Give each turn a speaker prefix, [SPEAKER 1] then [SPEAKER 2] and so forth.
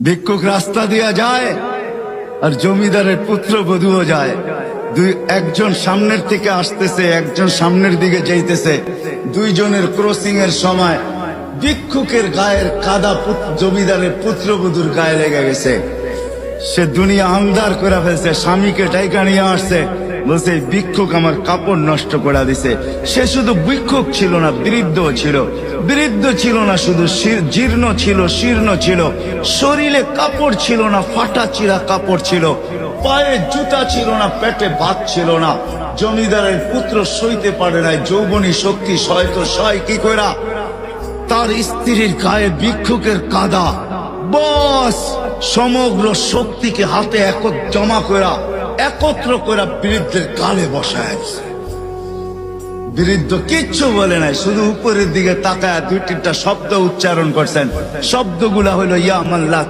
[SPEAKER 1] ভিক্ষুক রাস্তা দিয়া যায় আর জমিদারের পুত্রবধূও যায়। একজন সামনের থেকে আসতেছে, একজন সামনের দিকে যাইতেছে। দুইজনের ক্রসিং এর সময় ভিক্ষুকের গায়ের কাদা জমিদারের পুত্রবধূর গায়ে লেগে গেছে। সে দুনিয়া আন্দার করে ফেলছে, স্বামীকে টাইকা নিয়ে আসছে, বলছে ভিক্ষুক আমার কাপড় নষ্ট করে দিছে। সে শুধু ভিক্ষুক ছিল না, বৃদ্ধ ছিল। বৃদ্ধ ছিল না শুধু, জীর্ণ ছিল, শীর্ণ ছিল। শরীরে কাপড় ছিল না, ফাটা চিরা কাপড় ছিল। পায়ে জুতা ছিল না, পেটে ভাত ছিল না। জমিদারের পুত্র সইতে পারে নাই, যৌবনী শক্তি সয়তো সয় কি কইরা তার স্ত্রীর গায়ে ভিক্ষুকের কাদা। বস সমগ্র শক্তিকে হাতে একত্র করা বৃদ্ধের গালে বসায়। বৃদ্ধ কিচ্ছু বলে নাই, শুধু উপরের দিকে তাকায় দুই তিনটা শব্দ উচ্চারণ করছেন। শব্দগুলা হলো ইয়া মাল্লাহ